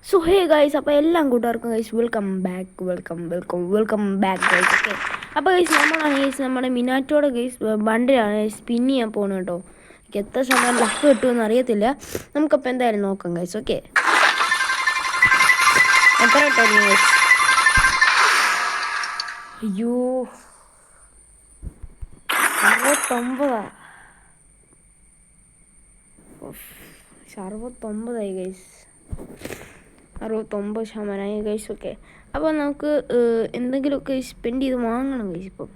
So hey guys, അപ്പോൾ എല്ലാം കൂട്ടുകാർക്കും guys welcome back guys. Okay, അപ്പോൾ ഗൈസ് നമ്മളാണ് ഗൈസ് നമ്മുടെ മിനാറ്റോടെ ഗൈസ് ബണ്ടിലാണ് സ്പിൻ ചെയ്യാൻ പോകുന്നത് കേട്ടോ. എനിക്ക് എത്ര സമയം ലക്ക് കിട്ടുമെന്ന് അറിയത്തില്ല. നമുക്കപ്പോൾ എന്തായാലും നോക്കാം ഗൈസ്. ഓക്കെ, എത്ര കിട്ടും ഗൈസ്? അയ്യോ 69 ഗൈസ്, 69% ഗൈസ്. ഓക്കെ, അപ്പോൾ നമുക്ക് എന്തെങ്കിലുമൊക്കെ സ്പെൻഡ് ചെയ്ത് വാങ്ങണം ഗൈസ്. ഇപ്പം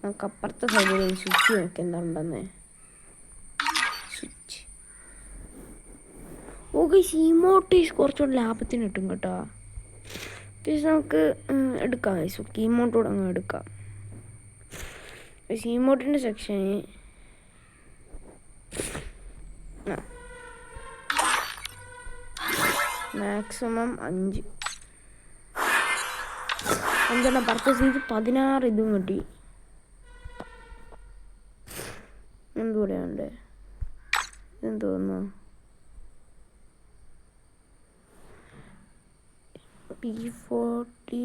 നമുക്ക് അപ്പുറത്തെ സൈഡിൽ സ്വിച്ച് നോക്കി എന്താണെന്ന്. സ്വിച്ച് ഗൈസ്, ഇമോട്ടീസ് കുറച്ചുകൂടെ ലാഭത്തിന് കിട്ടും കേട്ടോ ഗൈസ്. നമുക്ക് എടുക്കാം ഗൈസ്. ഓക്കെ, ഇമോട്ടോടെ അങ്ങ് എടുക്കാം ഗൈസ്. ഇമോട്ടിൻ്റെ സെക്ഷന് മാക്സിമം 5 പർച്ചേസ് ചെയ്ത് 16 ഇതും കിട്ടി. എന്തുകൂടെയുണ്ട് ഇതെന്ന് തോന്നുന്നു. P40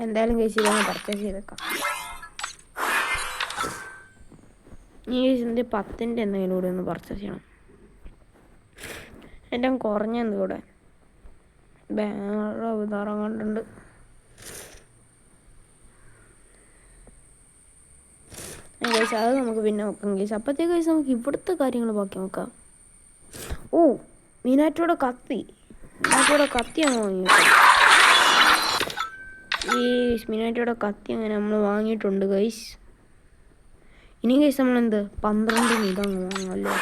എന്തായാലും കഴിച്ച് ഇതൊന്ന് പർച്ചേസ് ചെയ്തേക്കാം. ഈ ഇതിൻ്റെ 10ൻ്റെ എന്തെങ്കിലും കൂടെ ഒന്ന് പർച്ചേസ് ചെയ്യണം. ഏറ്റവും കുറഞ്ഞ എന്തുകൂടെ വേറെ അവതാരം കണ്ടുണ്ട്. ഗൈസ് അത് നമുക്ക് പിന്നെ നോക്കാം ഗൈസ്. അപ്പോഴത്തേക്ക് ഗൈസ് നമുക്ക് ഇവിടുത്തെ കാര്യങ്ങൾ ബാക്കി നോക്കാം. മിനാറ്റോടെ കത്തിയാണ് വാങ്ങിയത്. ഈ മിനാറ്റോടെ കത്തി അങ്ങനെ നമ്മൾ വാങ്ങിയിട്ടുണ്ട് ഗൈസ്. ഇനി ഗൈസ് നമ്മളെന്ത് 12 ഇതങ്ങ് വാങ്ങാമല്ലോ.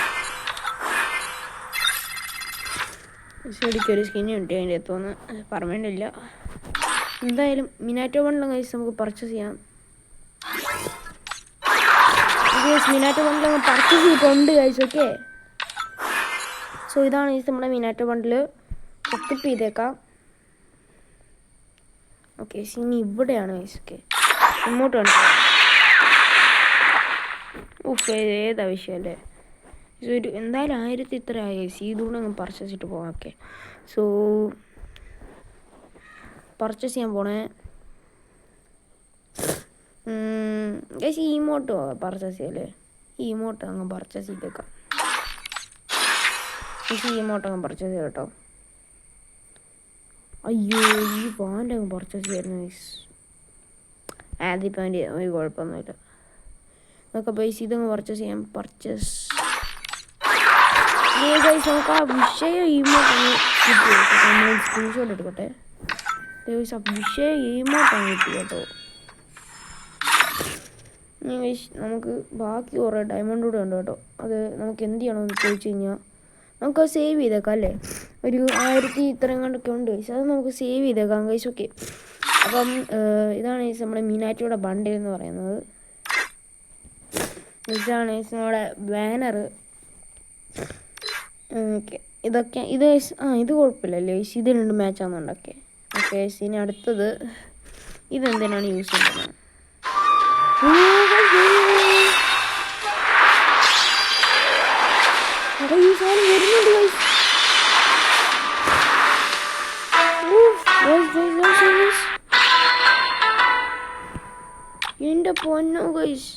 ശരിക്കൊരു സ്കിൻ കിട്ടി അതിൻ്റെ അടുത്തൊന്ന് പറഞ്ഞില്ല. എന്തായാലും മിനാറ്റോ ബണ്ടിൽ ഗൈസ് നമുക്ക് പർച്ചേസ് ചെയ്യാം. മിനാറ്റോ ബണ്ടിൽ പർച്ചേസ് ചെയ്തിട്ടുണ്ട് ഗൈസ്. ഓക്കെ, സോ ഇതാണ് ഗൈസ് നമ്മുടെ മിനാറ്റോ ബണ്ടിൽ. എക്വിപ്പ് ചെയ്തേക്കാം. ഓക്കെ, ഇനി ഇവിടെയാണ് ഗൈസ്. ഓക്കെ, ഇങ്ങോട്ട് വേണം. ഏതാ വിഷയമല്ലേ. ഒരു എന്തായാലും 1000 ഇത്ര ആയി ഗൈസ്. ഇതുകൂടെ അങ്ങ് പർച്ചേസ് ചെയ്തിട്ട് പോകാം. ഓക്കെ, സോ പർച്ചേസ് ചെയ്യാൻ പോണേ ഗൈസ്. ഈ ഇമോട്ടോ പർച്ചേസ് ചെയ്യല്ലേ. ഈ ഇമോട്ടോ അങ്ങ് പർച്ചേസ് ചെയ്തേക്കാം. ഈ ഇമോട്ടോ അങ്ങ് പർച്ചേസ് ചെയ്യാം കേട്ടോ. അയ്യോ, ഈ പാൻ്റ് അങ്ങ് പർച്ചേസ് ചെയ്യായിരുന്നു ഗൈസ്. ആദ്യ പാൻ്റ് ഒരു കുഴപ്പമൊന്നുമില്ല. നമുക്ക് പൈസ ഇതങ്ങ് പർച്ചേസ് ചെയ്യാം. Purchase guys. നമുക്ക് ആ വിഷയം ഇമോട്ടങ്ങ് കിട്ടി. നമ്മൾ സ്ക്രീൻഷോട്ട് എടുക്കട്ടെ ഗൈസ്. ആ വിഷയം ഇമോട്ടങ്ങ് കിട്ടി കേട്ടോ. നമുക്ക് ബാക്കി കുറേ ഡയമണ്ട് കൂടെ ഉണ്ട് കേട്ടോ. അത് നമുക്ക് എന്ത് ചെയ്യണമെന്ന് ചോദിച്ചു കഴിഞ്ഞാൽ നമുക്കത് സേവ് ചെയ്തേക്കാം അല്ലേ. ഒരു 1000 ഇത്രയും കണ്ടൊക്കെ ഉണ്ട് ഗൈസ്. അത് നമുക്ക് സേവ് ചെയ്തേക്കാം ഗൈസ്. ഓക്കെ, അപ്പം ഇതാണ് ഗൈസ് നമ്മുടെ മിനാറ്റോടെ ബണ്ടിൽ എന്ന് പറയുന്നത്. ഇതാണ് ഗൈസ് നമ്മുടെ ബാനർ. ഓക്കെ, ഇതൊക്കെ ഇത് ഇത് കുഴപ്പമില്ലല്ലേ ഗൈസ്. ഇത് 2 മാച്ചാണെന്നുണ്ടൊക്കെ. ഓക്കെ, ഇനി അടുത്തത് ഇതെന്തിനാണ് യൂസ് ചെയ്യുന്നത്? ഈ സാധനം വരുന്നുണ്ട് ഗൈസ്. എൻ്റെ പൊന്നോ ഗൈസ്,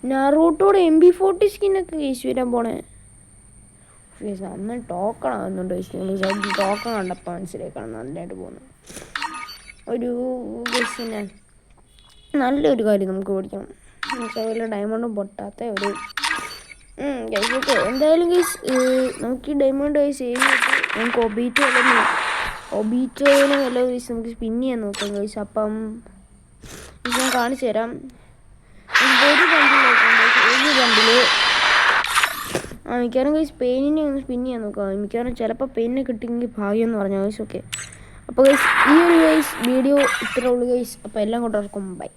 നറൂട്ടോടെ MP40 സ്കിന്നൊക്കെ ഗൈസ് വരാൻ പോണേ ഗൈസ്. അന്ന് ടോക്കൺ ആകുന്നുണ്ട് ഗൈസ്. നിങ്ങൾ ടോക്കൺ കണ്ടപ്പോൾ മനസ്സിലേക്കാണ് നല്ലതായിട്ട് പോകുന്നത്. ഒരു ഗൈസിനെ നല്ലൊരു കാര്യം നമുക്ക് പഠിക്കണം. വലിയ ഡയമണ്ടും പൊട്ടാത്ത ഒരു ഗൈസ്. ഓക്കെ, എന്തായാലും ഗൈസ് നമുക്ക് ഈ ഡയമണ്ട് ഗൈസ് ചെയ്യുന്നത് നമുക്ക് ഒബീറ്റോനെ വല്ല ഗൈസ് നമുക്ക് സ്പിൻ ചെയ്യാൻ നോക്കാം ഗൈസ്. അപ്പം ഞാൻ കാണിച്ചു തരാം. ഒരു ബണ്ടിൽ മിക്കവാറും ഗൈസ് പെയിനിനെ ഒന്ന് സ്പിൻ ചെയ്യാൻ നോക്കാം. മിക്കവാറും ചിലപ്പോൾ പെയിനെ കിട്ടിയെങ്കിൽ ഭാഗ്യം എന്ന് പറഞ്ഞാൽ ഗൈസ്. ഓക്കെ, അപ്പോൾ ഗൈസ് ഈ ഒരു ഗൈസ് വീഡിയോ ഇത്രേ ഉള്ളൂ ഗൈസ്. അപ്പോൾ എല്ലാം കൂട്ടർക്കും ബൈ.